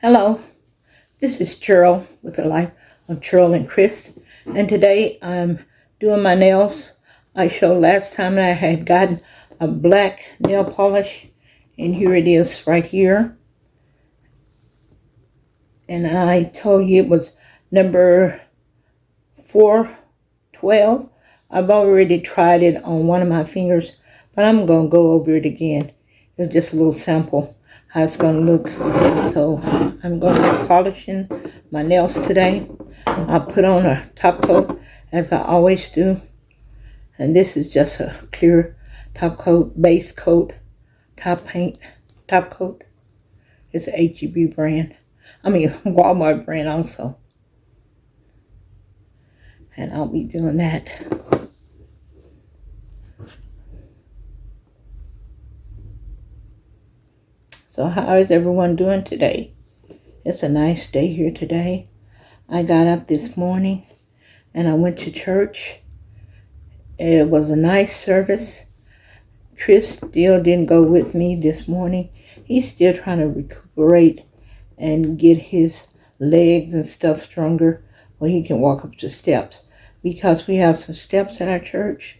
Hello, this is Cheryl with the Life of Cheryl and Chris, and today I'm doing my nails. I showed last time that I had gotten a black nail polish, and here it is right here. And I told you it was number 412. I've already tried it on one of my fingers, but I'm going to go over it again. It's just a little sample how it's going to look. So I'm going to be polishing my nails today. I'll put on a top coat as I always do. And this is just a clear top coat, base coat, top coat. It's a HEB brand. Walmart brand also. And I'll be doing that. So how is everyone doing today? It's a nice day here today. I got up this morning and I went to church. It was a nice service. Chris still didn't go with me this morning. He's still trying to recuperate and get his legs and stuff stronger where he can walk up the steps. Because we have some steps at our church.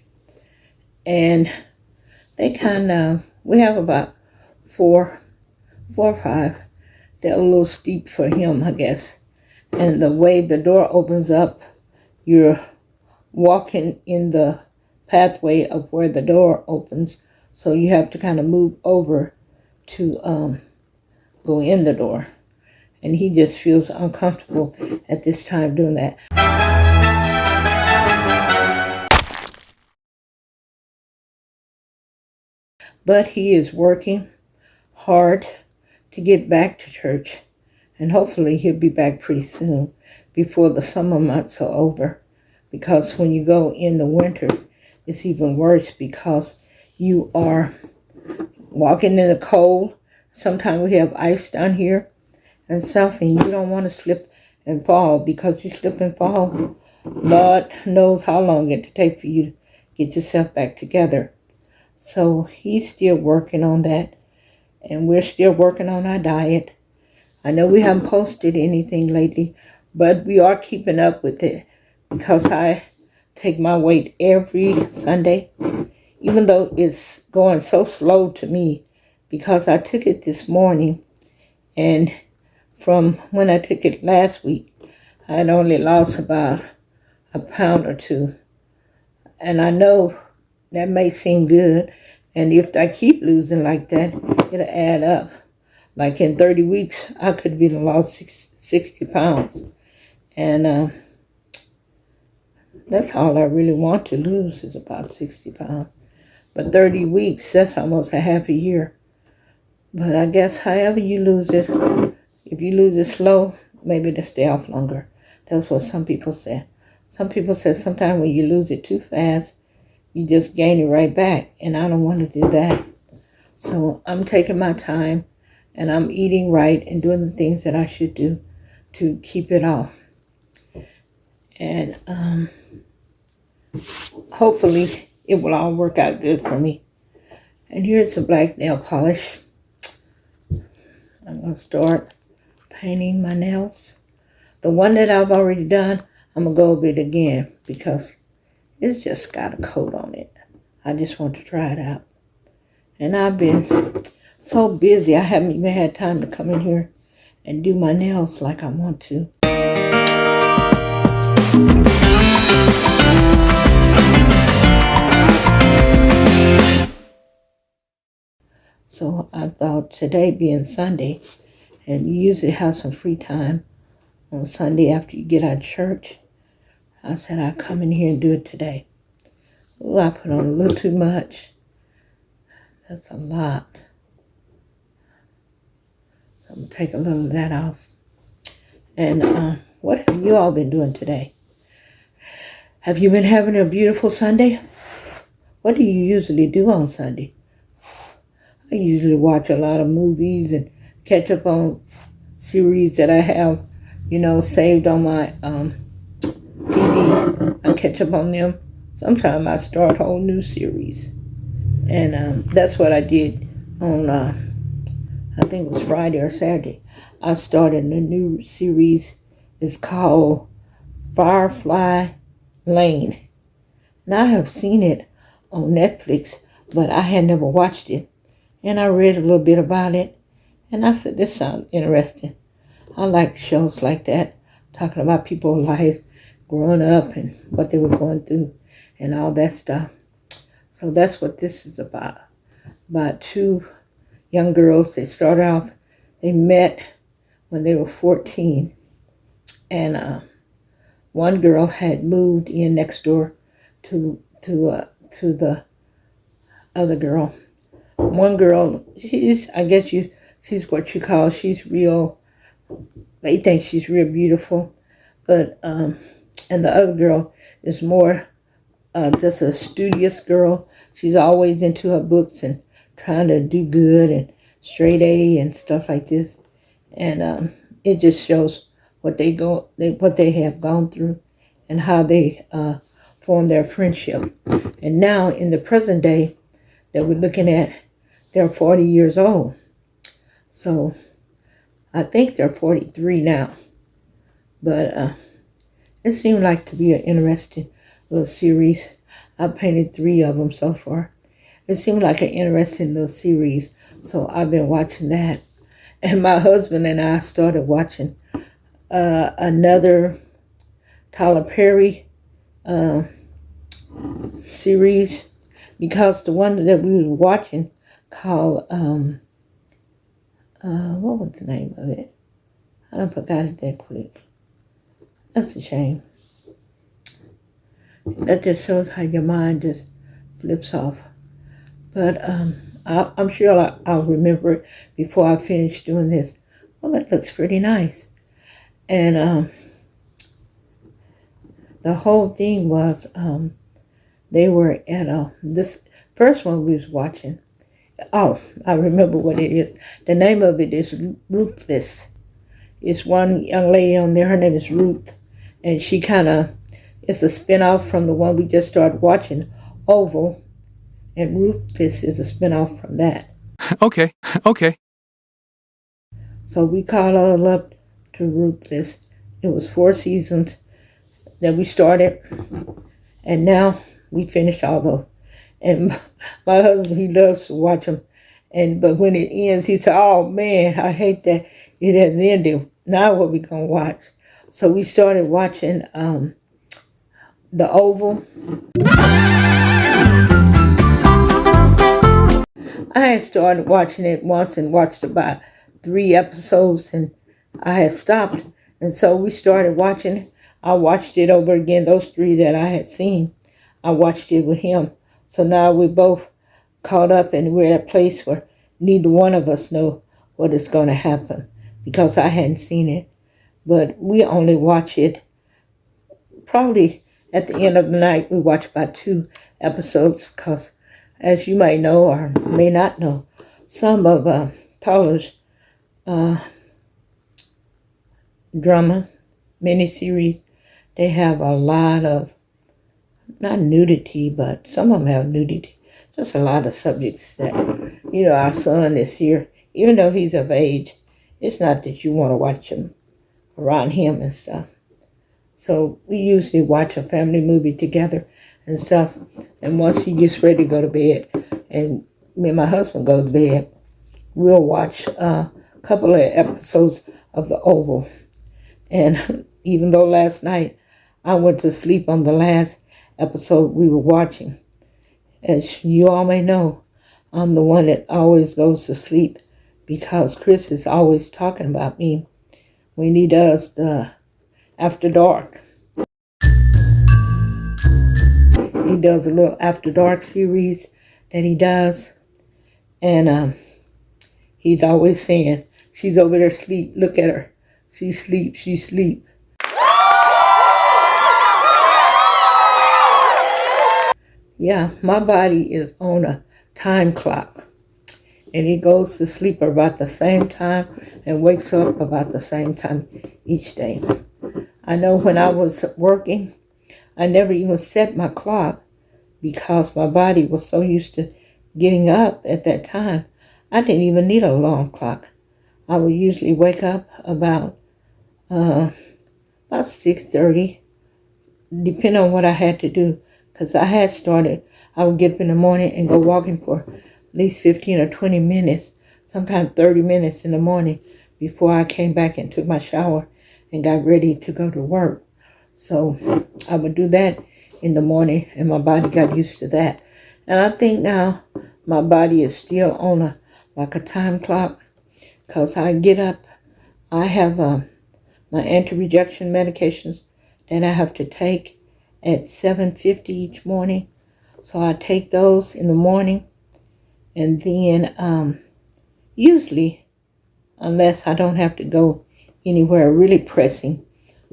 And we have about four or five. They're a little steep for him, I guess. And the way the door opens up, you're walking in the pathway of where the door opens. So you have to kind of move over to go in the door. And he just feels uncomfortable at this time doing that. But he is working hard to get back to church, and hopefully he'll be back pretty soon before the summer months are over, because when you go in the winter it's even worse because you are walking in the cold. Sometimes we have ice down here and stuff, and you don't want to slip and fall, because you slip and fall, Lord knows how long it'll take for you to get yourself back together. So he's still working on that. And we're still working on our diet. I know we haven't posted anything lately, but we are keeping up with it because I take my weight every Sunday, even though it's going so slow to me, because I took it this morning, and from when I took it last week, I had only lost about a pound or two. And I know that may seem good. And if I keep losing like that, it'll add up. Like in 30 weeks, I could be lost 60 pounds. And that's all I really want to lose is about 60 pounds. But 30 weeks, that's almost a half a year. But I guess however you lose it, if you lose it slow, maybe it'll stay off longer. That's what some people say. Some people say sometimes when you lose it too fast, you just gain it right back, and I don't want to do that. So I'm taking my time, and I'm eating right and doing the things that I should do to keep it off. And hopefully it will all work out good for me. And here's a black nail polish. I'm going to start painting my nails. The one that I've already done, I'm going to go over it again because it's just got a coat on it. I just want to try it out. And I've been so busy, I haven't even had time to come in here and do my nails like I want to. So I thought today being Sunday, and you usually have some free time on Sunday after you get out of church, I said I'd come in here and do it today. Oh, I put on a little too much. That's a lot. So I'm going to take a little of that off. And what have you all been doing today? Have you been having a beautiful Sunday? What do you usually do on Sunday? I usually watch a lot of movies and catch up on series that I have, saved on my TV. I catch up on them. Sometimes I start a whole new series. And that's what I did on I think it was Friday or Saturday, I started a new series. It's called Firefly Lane. Now I have seen it on Netflix, but I had never watched it. And I read a little bit about it, and I said, this sounds interesting. I like shows like that, talking about people's life, growing up and what they were going through and all that stuff. So that's what this is about. About two young girls. They met when they were 14. And one girl had moved in next door to the other girl. One girl, she's what you call, they think she's real beautiful. But, and the other girl is more just a studious girl. She's always into her books and trying to do good and straight A and stuff like this. And it just shows what they have gone through and how they formed their friendship. And now in the present day that we're looking at, they're 40 years old. So I think they're 43 now. But it seemed like to be an interesting little series. I painted 3 of them so far. It seemed like an interesting little series, so I've been watching that. And my husband and I started watching another Tyler Perry series, because the one that we were watching called, what was the name of it? I done forgot it that quick. That's a shame. That just shows how your mind just flips off. But I'm sure I'll remember it before I finish doing this. Well, that looks pretty nice. And the whole thing was they were at this first one we was watching. Oh, I remember what it is. The name of it is Ruthless. It's one young lady on there. Her name is Ruth. And she it's a spinoff from the one we just started watching, Oval. And Ruthless is a spinoff from that. Okay. So we caught all up to Ruthless. It was 4 seasons that we started. And now we finished all those. And my husband, he loves to watch them. But when it ends, he said, oh man, I hate that it has ended. Now what we going to watch? So we started watching The Oval. I had started watching it once and watched about 3 episodes, and I had stopped. And so we started watching it. I watched it over again, those 3 that I had seen. I watched it with him. So now we're both caught up, and we're at a place where neither one of us know what is going to happen, because I hadn't seen it. But we only watch it probably at the end of the night. We watch about 2 episodes, because as you may know or may not know, some of Tyler's drama miniseries, they have a lot of, not nudity, but some of them have nudity. Just a lot of subjects that, our son is here. Even though he's of age, it's not that you want to watch him around him and stuff. So we usually watch a family movie together and stuff. And once he gets ready to go to bed, and me and my husband go to bed, we'll watch a couple of episodes of The Oval. And even though last night I went to sleep on the last episode we were watching, as you all may know, I'm the one that always goes to sleep, because Chris is always talking about me when he does the After Dark. He does a little After Dark series that he does. And he's always saying, she's over there asleep. Look at her. She sleep. Yeah, my body is on a time clock. And it goes to sleep about the same time and wakes up about the same time each day. I know when I was working, I never even set my clock, because my body was so used to getting up at that time. I didn't even need an alarm clock. I would usually wake up uh, about 6:30, depending on what I had to do. Because I had started, I would get up in the morning and go walking for at least 15 or 20 minutes, sometimes 30 minutes in the morning before I came back and took my shower and got ready to go to work. So I would do that in the morning, and my body got used to that. And I think now my body is still on like a time clock, because I get up, I have my anti-rejection medications that I have to take at 7:50 each morning. So I take those in the morning, and then usually, unless I don't have to go anywhere really pressing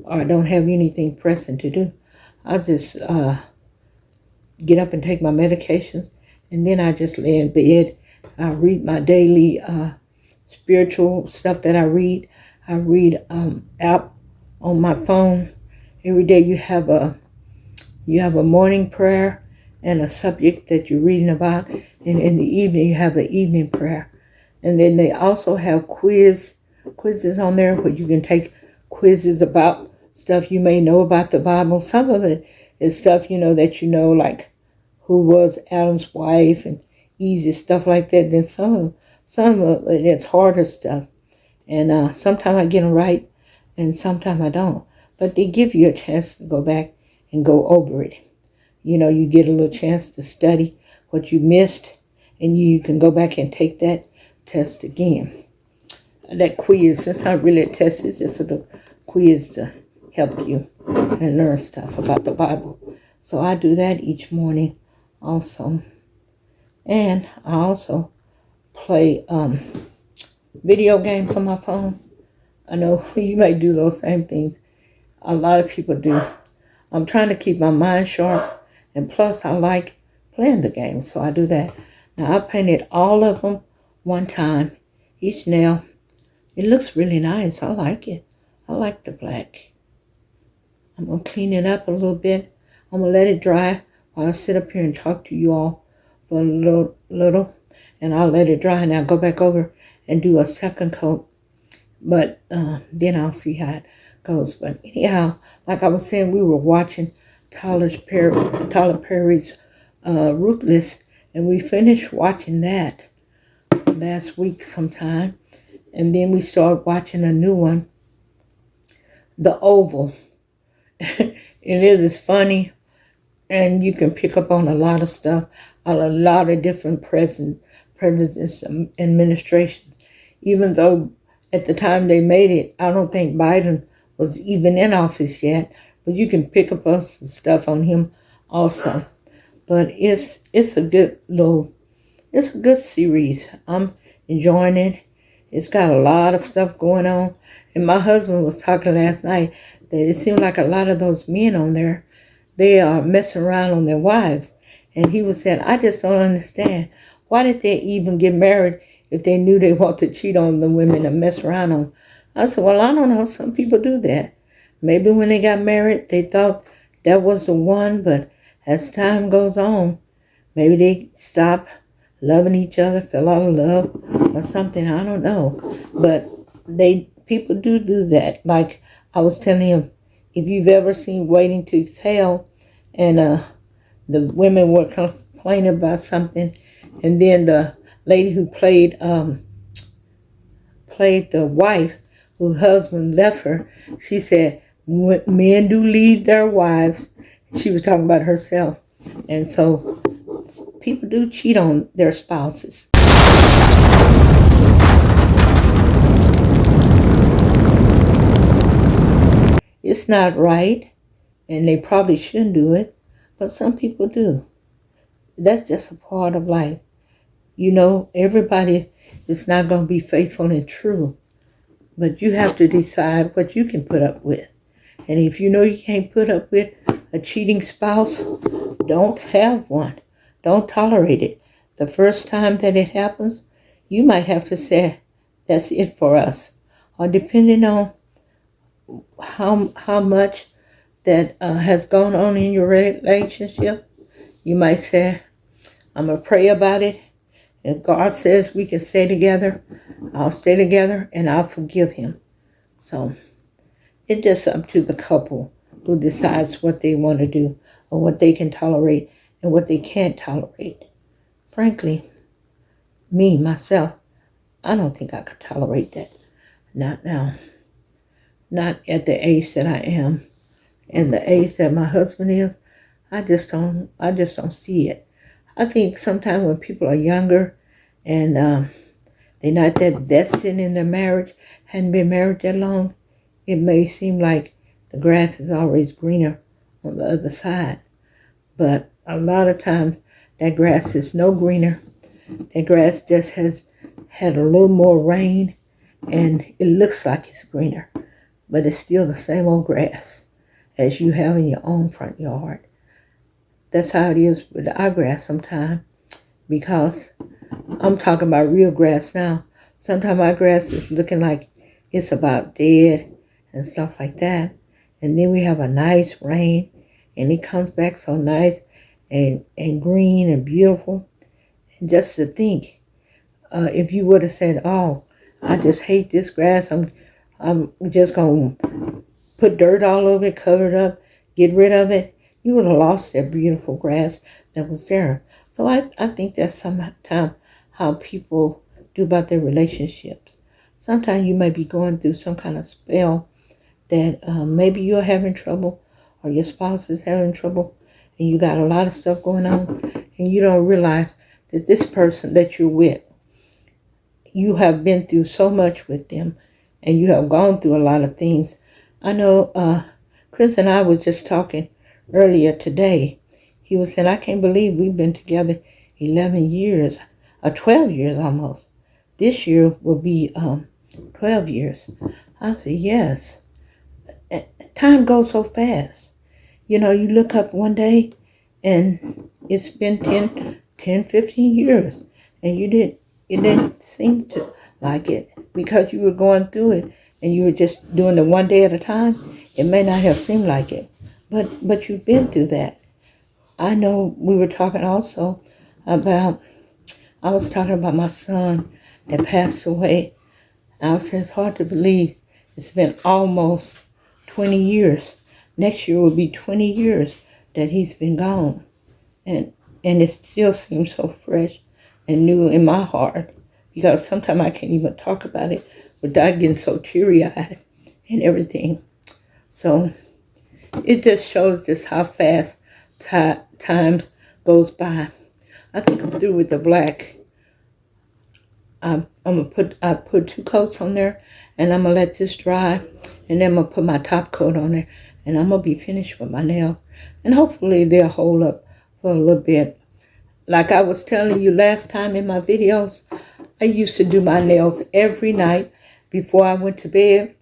or I don't have anything pressing to do, I'll just get up and take my medications, and then I just lay in bed. I read my daily spiritual stuff that I read. I read out on my phone. Every day you have a morning prayer and a subject that you're reading about, and in the evening you have the evening prayer. And then they also have quizzes on there where you can take quizzes about stuff you may know about the Bible. Some of it is stuff that like who was Adam's wife and easy stuff like that. Then some of it is harder stuff, and sometimes I get them right, and sometimes I don't. But they give you a chance to go back and go over it. You get a little chance to study what you missed, and you can go back and take that test again. That quiz, it's not really a test, it's just a quiz to help you and learn stuff about the Bible. So I do that each morning also. And I also play video games on my phone. I know you may do those same things. A lot of people do. I'm trying to keep my mind sharp, and plus I like playing the game, so I do that. Now I painted all of them one time, each nail. It looks really nice. I like it. I like the black. I'm going to clean it up a little bit. I'm going to let it dry while I sit up here and talk to you all for a little, and I'll let it dry, and I'll go back over and do a second coat. But then I'll see how it goes. But anyhow, like I was saying, we were watching Tyler Perry's Ruthless, and we finished watching that last week sometime. And then we started watching a new one, The Oval. And it is funny, and you can pick up on a lot of stuff, on a lot of different presidents and administrations. Even though at the time they made it, I don't think Biden was even in office yet, but you can pick up on some stuff on him also. But it's a good series. I'm enjoying it. It's got a lot of stuff going on. And my husband was talking last night that it seemed like a lot of those men on there, they are messing around on their wives. And he was saying, I just don't understand. Why did they even get married if they knew they want to cheat on the women and mess around on them? I said, well, I don't know. Some people do that. Maybe when they got married, they thought that was the one. But as time goes on, maybe they stop loving each other, fell out of love or something. I don't know. But people do that. Like I was telling him, if you've ever seen Waiting to Exhale, and the women were complaining about something, and then the lady who played the wife, whose husband left her, she said, men do leave their wives. She was talking about herself. And so people do cheat on their spouses. It's not right, and they probably shouldn't do it, but some people do. That's just a part of life. Everybody is not going to be faithful and true, but you have to decide what you can put up with. And if you know you can't put up with a cheating spouse, don't have one. Don't tolerate it. The first time that it happens, you might have to say, that's it for us. Or depending on how much that has gone on in your relationship, you might say, I'm going to pray about it, If God says we can stay together, I'll stay together and I'll forgive him. So it's just up to the couple who decides what they want to do or what they can tolerate and what they can't tolerate. Frankly, me, myself, I don't think I could tolerate that. Not now. Not at the age that I am and the age that my husband is. I just don't see it. I think sometimes when people are younger and they're not that vested in their marriage, hadn't been married that long, it may seem like the grass is always greener on the other side. But a lot of times that grass is no greener. That grass just has had a little more rain and it looks like it's greener. But it's still the same old grass as you have in your own front yard. That's how it is with our grass sometimes, because I'm talking about real grass now. Sometimes our grass is looking like it's about dead and stuff like that. And then we have a nice rain and it comes back so nice and green and beautiful. And just to think, if you would have said, oh, I just hate this grass, I'm just going to put dirt all over it, cover it up, get rid of it, you would have lost that beautiful grass that was there. So I think that's sometimes how people do about their relationships. Sometimes you may be going through some kind of spell that maybe you're having trouble or your spouse is having trouble and you got a lot of stuff going on and you don't realize that this person that you're with, you have been through so much with them and you have gone through a lot of things. I know Chris and I was just talking earlier today. He was saying, I can't believe we've been together 11 years, 12 years almost. This year will be 12 years. I said, yes. Time goes so fast. You know, you look up one day and it's been 15 years and it didn't seem to like it because you were going through it and you were just doing it one day at a time. It may not have seemed like it, but you've been through that. I know we were talking also about, I was talking about my son that passed away. I was saying it's hard to believe it's been almost 20 years. Next year will be 20 years that he's been gone. And it still seems so fresh and new in my heart because sometimes I can't even talk about it without getting so teary-eyed and everything. So it just shows just how fast times goes by. I think I'm through with the black. I put 2 coats on there and I'm gonna let this dry and then I'm gonna put my top coat on there and I'm gonna be finished with my nails and hopefully they'll hold up for a little bit. Like I was telling you last time in my videos, I used to do my nails every night before I went to bed.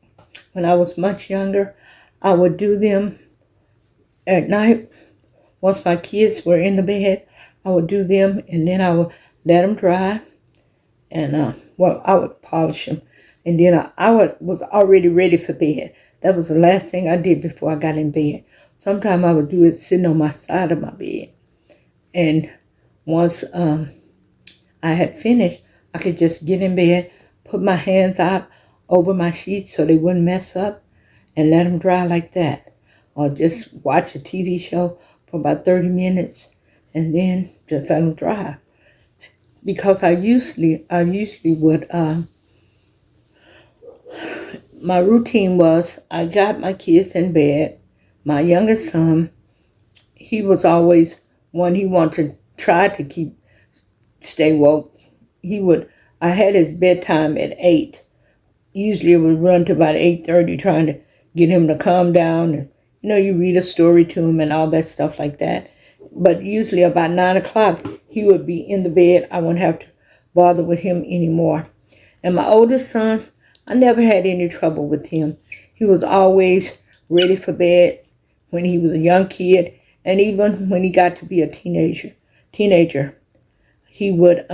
When I was much younger, I would do them at night. Once my kids were in the bed, I would do them and then I would let them dry. And, I would polish them. And then I was already ready for bed. That was the last thing I did before I got in bed. Sometimes I would do it sitting on my side of my bed. And once I had finished, I could just get in bed, put my hands out over my sheets so they wouldn't mess up, and let them dry like that. Or just watch a TV show for about 30 minutes, and then just let them dry. Because I usually would, my routine was I got my kids in bed. My youngest son, he was always one he wanted to try to stay woke. I had his bedtime at 8. Usually it would run to about 8:30 trying to get him to calm down. And, you read a story to him and all that stuff like that. But usually about 9 o'clock, he would be in the bed. I wouldn't have to bother with him anymore. And my oldest son, I never had any trouble with him. He was always ready for bed when he was a young kid. And even when he got to be a teenager, he would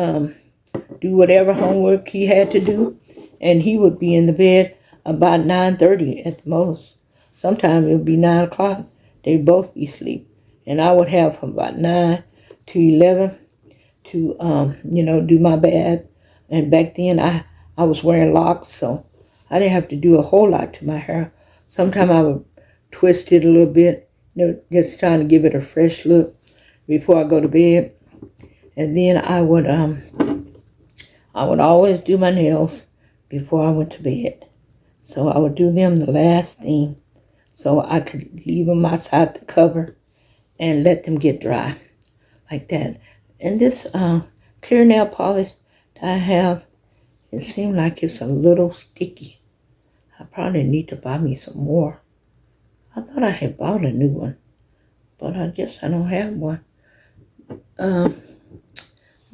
do whatever homework he had to do. And he would be in the bed about 9:30 at the most. Sometimes it would be 9 o'clock. They'd both be asleep. And I would have from about 9 to 11 to do my bath. And back then I was wearing locks, so I didn't have to do a whole lot to my hair. Sometimes I would twist it a little bit, just trying to give it a fresh look before I go to bed. And then I would always do my nails before I went to bed. So I would do them the last thing so I could leave them outside the cover and let them get dry like that. And this clear nail polish that I have, it seems like it's a little sticky. I probably need to buy me some more. I thought I had bought a new one, but I guess I don't have one.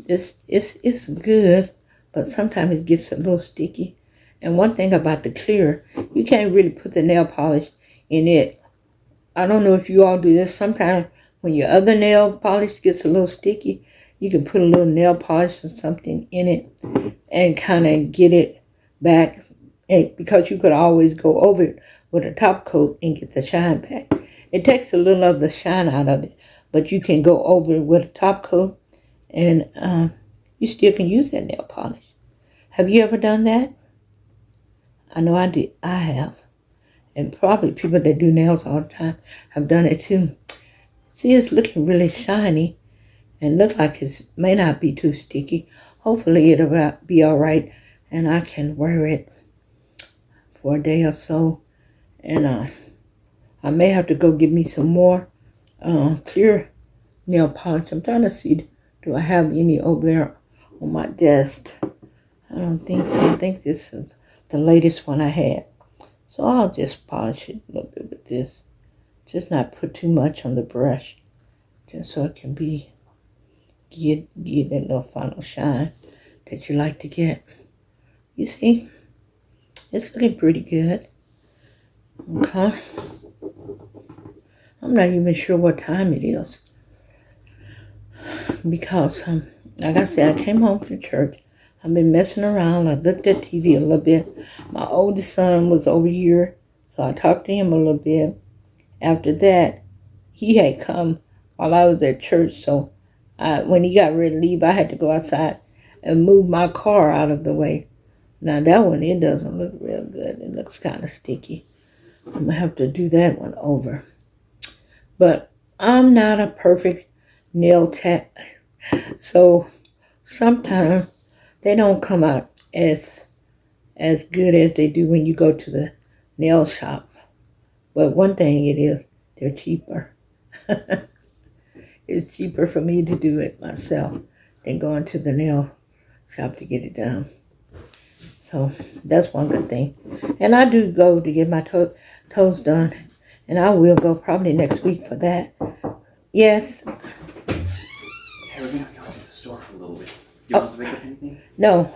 It's good, but sometimes it gets a little sticky. And one thing about the clear, you can't really put the nail polish in it. I don't know if you all do this. Sometimes when your other nail polish gets a little sticky, you can put a little nail polish or something in it and kind of get it back. And because you could always go over it with a top coat and get the shine back. It takes a little of the shine out of it, but you can go over it with a top coat and you still can use that nail polish. Have you ever done that? I know I did. I have. And probably people that do nails all the time have done it too. See, it's looking really shiny and look like it may not be too sticky. Hopefully it'll be all right and I can wear it for a day or so. And I may have to go get me some more clear nail polish. I'm trying to see, do I have any over there on my desk? I don't think so. I think this is the latest one I had. So I'll just polish it a little bit with this. Just not put too much on the brush. Just so it can get that little final shine that you like to get. You see? It's looking pretty good. Okay. I'm not even sure what time it is. Because, like I said, I came home from church. I've been messing around. I looked at TV a little bit. My oldest son was over here, so I talked to him a little bit. After that, he had come while I was at church, so when he got ready to leave, I had to go outside and move my car out of the way. Now that one, it doesn't look real good. It looks kind of sticky. I'm going to have to do that one over. But I'm not a perfect nail tech, so sometimes they don't come out as good as they do when you go to the nail shop. But one thing it is, they're cheaper. It's cheaper for me to do it myself than going to the nail shop to get it done. So that's one good thing. And I do go to get my toes done. And I will go probably next week for that. Yes. Hey, we're gonna go to the store for a little bit. Do you want us to pick up anything? No,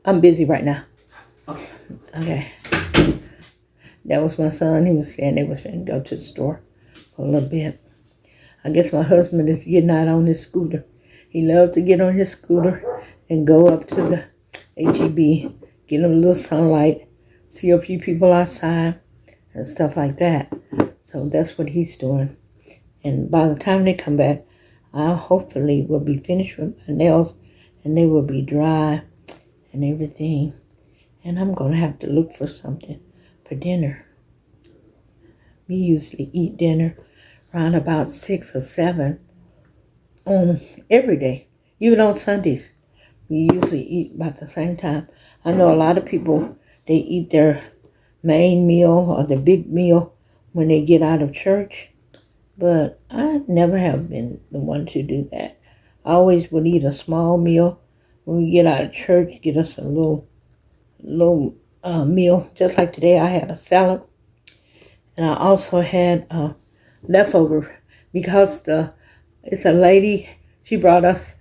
I'm busy right now. Okay. That was my son. He was saying they was going to go to the store for a little bit. I guess my husband is getting out on his scooter. He loves to get on his scooter and go up to the HEB, get him a little sunlight, see a few people outside and stuff like that. So that's what he's doing. And by the time they come back, I hopefully will be finished with my nails and they will be dry and everything. And I'm going to have to look for something for dinner. We usually eat dinner around about 6 or 7 on every day, even on Sundays. We usually eat about the same time. I know a lot of people, they eat their main meal or the big meal when they get out of church, but I never have been the one to do that. I always would eat a small meal when we get out of church, get us a little meal. Just like today, I had a salad, and I also had leftover because it's a lady. She brought us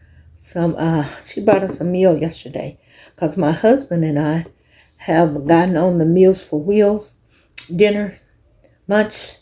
a meal yesterday because my husband and I have gotten on the Meals for Wheels dinner, lunch.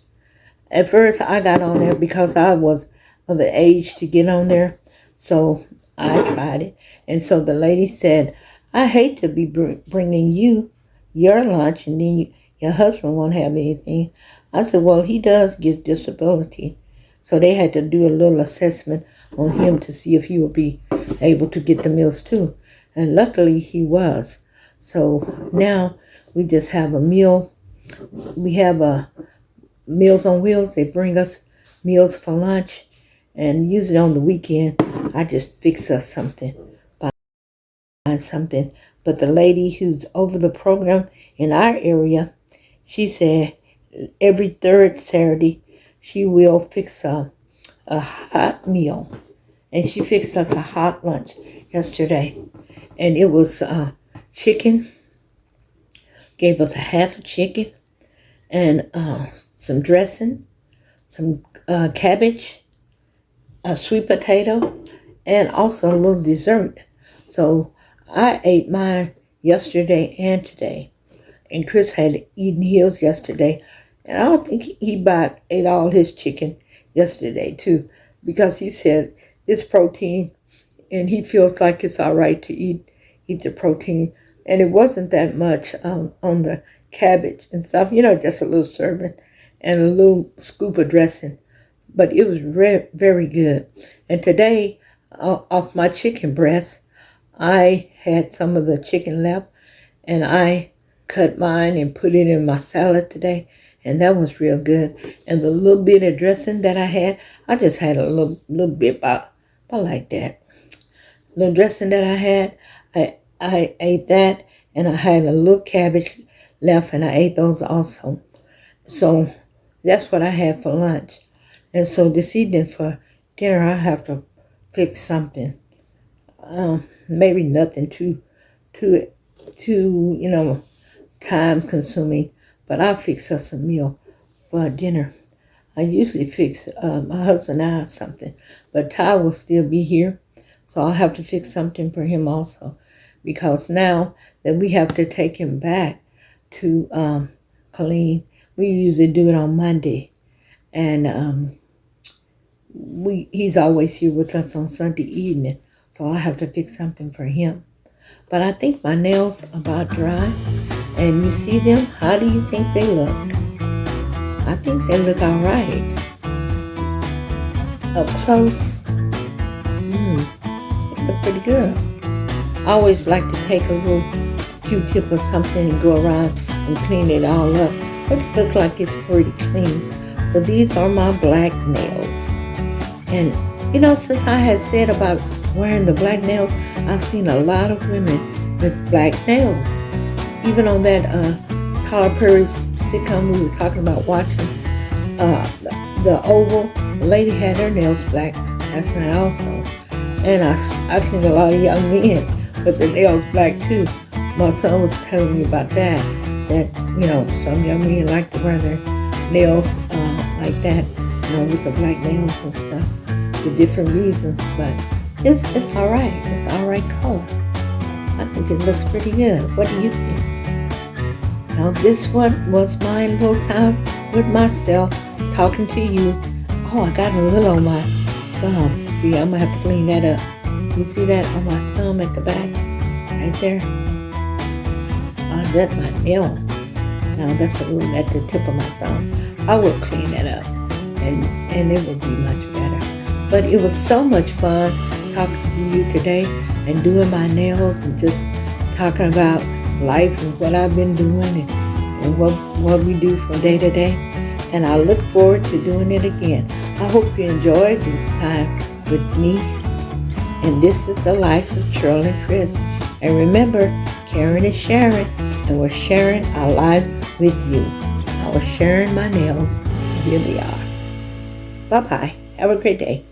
At first, I got on there because I was of the age to get on there, so I tried it. And so the lady said, I hate to be bringing you your lunch and then your husband won't have anything. I said, well, he does get disability. So they had to do a little assessment on him to see if he would be able to get the meals too. And luckily he was. So now we just have a meal. We have a Meals on Wheels. They bring us meals for lunch. And usually on the weekend, I just fix us something, buy something. But the lady who's over the program in our area, she said every third Saturday she will fix a hot meal. And she fixed us a hot lunch yesterday. And it was chicken, gave us a half a chicken and some dressing, some cabbage, a sweet potato, and also a little dessert. So I ate mine yesterday and today. And Chris had eaten his yesterday. And I don't think he about ate all his chicken yesterday too, because he said it's protein and he feels like it's all right to eat the protein. And it wasn't that much on the cabbage and stuff, just a little serving and a little scoop of dressing. But it was very good. And today, off my chicken breast, I had some of the chicken left, and I cut mine and put it in my salad today, and that was real good. And the little bit of dressing that I had, I just had a little bit about like that. Little dressing that I had, I ate that, and I had a little cabbage left, and I ate those also. So that's what I had for lunch. And so this evening for dinner, I have to fix something. Maybe nothing too time consuming, but I'll fix us a meal for dinner. I usually fix my husband and I something, but Ty will still be here, so I'll have to fix something for him also, because now that we have to take him back to Colleen, we usually do it on Monday, and he's always here with us on Sunday evening, so I'll have to fix something for him. But I think my nails are about dry, and you see them? How do you think they look? I think they look all right. Up close, they look pretty good. I always like to take a little Q-tip or something and go around and clean it all up, but it looks like it's pretty clean. So these are my black nails. And since I had said about wearing the black nails, I've seen a lot of women with black nails. Even on that Tyler Perry sitcom we were talking about watching, the Oval, the lady had her nails black last night also. And I've seen a lot of young men with their nails black too. My son was telling me about that some young men like to wear their nails like that, with the black nails and stuff for different reasons. But it's all right. It's all right color. I think it looks pretty good. What do you think? Now this one was my little time with myself, talking to you. Oh, I got a little on my thumb. See, I'm gonna have to clean that up. You see that on my thumb at the back? Right there? Oh, that's my nail. Now that's a little at the tip of my thumb. I will clean that up and it will be much better. But it was so much fun talking to you today and doing my nails and just talking about life and what I've been doing and what we do from day to day. And I look forward to doing it again. I hope you enjoyed this time with me. And this is the life of Cheryl and Chris. And remember, Karen is sharing, and we're sharing our lives with you. I was sharing my nails, and here they are. Bye-bye. Have a great day.